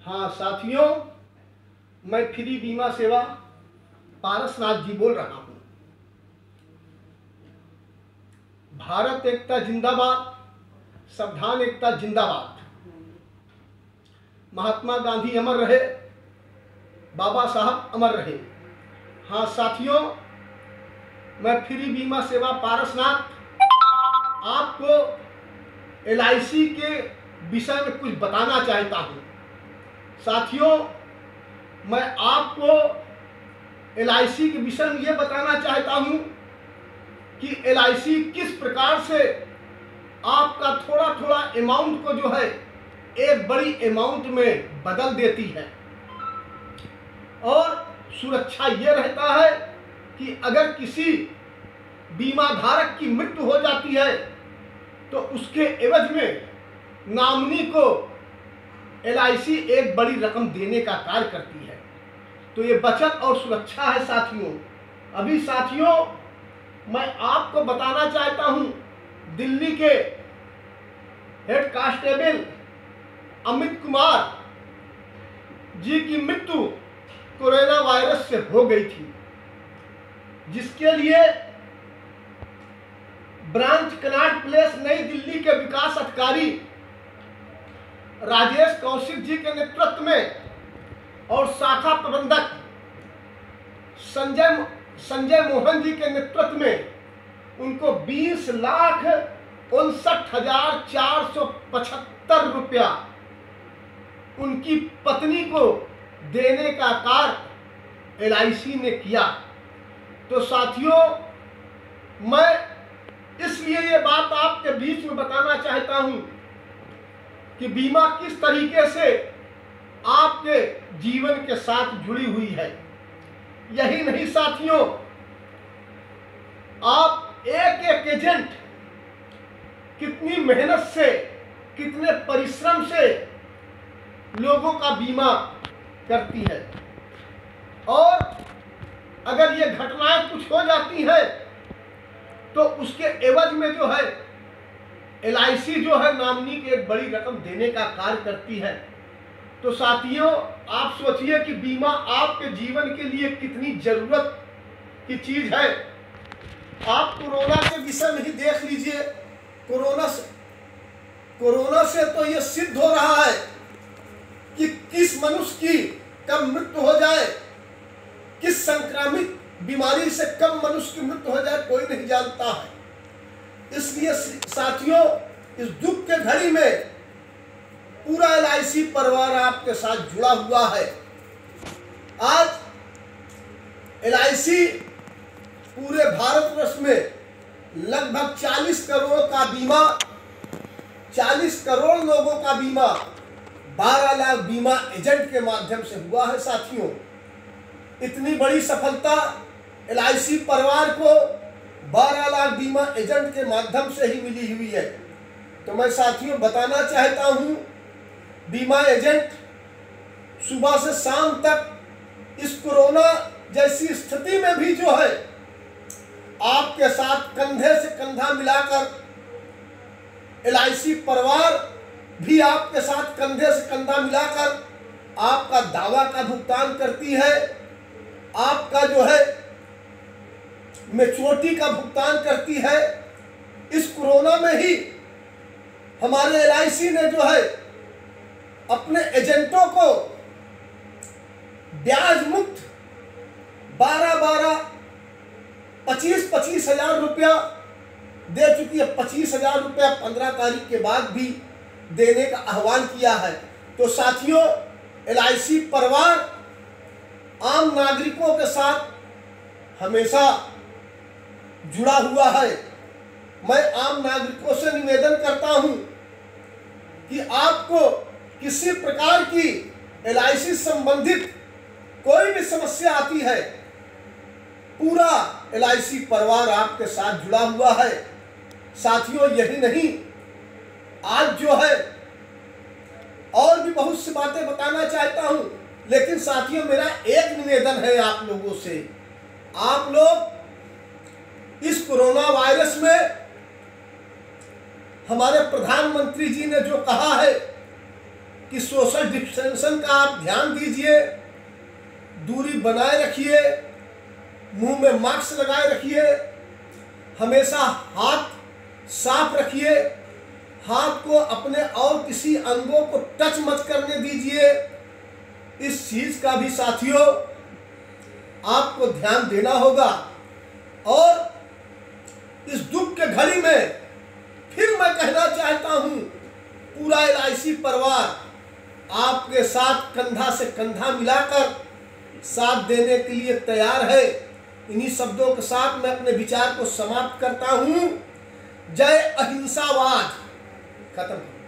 हाँ साथियों, मैं फ्री बीमा सेवा पारसनाथ जी बोल रहा हूँ। भारत एकता जिंदाबाद, संविधान एकता जिंदाबाद। महात्मा गांधी अमर रहे, बाबा साहब अमर रहे। हाँ साथियों, मैं फ्री बीमा सेवा पारसनाथ आपको LIC के विषय में कुछ बताना चाहता हूँ। साथियों, मैं आपको LIC के विषय में ये बताना चाहता हूँ कि LIC किस प्रकार से आपका थोड़ा थोड़ा अमाउंट को जो है एक बड़ी अमाउंट में बदल देती है। और सुरक्षा ये रहता है कि अगर किसी बीमा धारक की मृत्यु हो जाती है तो उसके एवज में नॉमिनी को LIC एक बड़ी रकम देने का कार्य करती है। तो ये बचत और सुरक्षा है साथियों। अभी साथियों, मैं आपको बताना चाहता हूं, दिल्ली के हेड कांस्टेबल अमित कुमार जी की मृत्यु कोरोना वायरस से हो गई थी, जिसके लिए ब्रांच कनॉट प्लेस नई दिल्ली के विकास अधिकारी राजेश कौशिक जी के नेतृत्व में और शाखा प्रबंधक संजय मोहन जी के नेतृत्व में उनको 20,59,475 रुपया उनकी पत्नी को देने का कार्य LIC ने किया। तो साथियों, मैं इसलिए ये बात आपके बीच में बताना चाहता हूं कि बीमा किस तरीके से आपके जीवन के साथ जुड़ी हुई है। यही नहीं साथियों, आप एक एक एजेंट कितनी मेहनत से, कितने परिश्रम से लोगों का बीमा करती है, और अगर ये घटनाएं कुछ हो जाती है तो उसके एवज में जो है LIC जो है नॉमिनी की एक बड़ी रकम देने का कार्य करती है। तो साथियों, आप सोचिए कि बीमा आपके जीवन के लिए कितनी जरूरत की चीज है। आप कोरोना के विषय में ही देख लीजिए। कोरोना से तो ये सिद्ध हो रहा है कि किस मनुष्य की कब मृत्यु हो जाए, किस संक्रामित बीमारी से कब मनुष्य की मृत्यु हो जाए, कोई नहीं जानता है। इसलिए साथियों, इस दुख के घड़ी में पूरा LIC परिवार आपके साथ जुड़ा हुआ है। आज LIC पूरे भारतवर्ष में लगभग 40 करोड़ का बीमा, 40 करोड़ लोगों का बीमा 12 लाख बीमा एजेंट के माध्यम से हुआ है। साथियों, इतनी बड़ी सफलता LIC परिवार को 12 लाख बीमा एजेंट के माध्यम से ही मिली हुई है। तो मैं साथियों बताना चाहता हूं, बीमा एजेंट सुबह से शाम तक इस कोरोना जैसी स्थिति में भी जो है आपके साथ कंधे से कंधा मिलाकर, LIC परिवार भी आपके साथ कंधे से कंधा मिलाकर आपका दावा का भुगतान करती है, आपका जो है मैच्योरिटी का भुगतान करती है। इस कोरोना में ही हमारे LIC ने जो है अपने एजेंटों को ब्याज मुक्त 12-12, 25-25 हजार रुपया दे चुकी है। 25 हजार रुपया 15 तारीख के बाद भी देने का आह्वान किया है। तो साथियों, LIC परिवार आम नागरिकों के साथ हमेशा जुड़ा हुआ है। मैं आम नागरिकों से निवेदन करता हूं कि आपको किसी प्रकार की LIC संबंधित कोई भी समस्या आती है, पूरा LIC परिवार आपके साथ जुड़ा हुआ है। साथियों, यही नहीं, आज जो है और भी बहुत सी बातें बताना चाहता हूं, लेकिन साथियों मेरा एक निवेदन है आप लोगों से। आप लोग इस कोरोना वायरस में हमारे प्रधानमंत्री जी ने जो कहा है कि सोशल डिस्टेंशन का आप ध्यान दीजिए, दूरी बनाए रखिए, मुंह में मास्क लगाए रखिए, हमेशा हाथ साफ रखिए, हाथ को अपने और किसी अंगों को टच मत करने दीजिए। इस चीज का भी साथियों आपको ध्यान देना होगा। और इस दुख के घड़ी में फिर मैं कहना चाहता हूं, पूरा LIC परिवार आपके साथ कंधा से कंधा मिलाकर साथ देने के लिए तैयार है। इन्हीं शब्दों के साथ मैं अपने विचार को समाप्त करता हूं। जय अहिंसावाद। खत्म।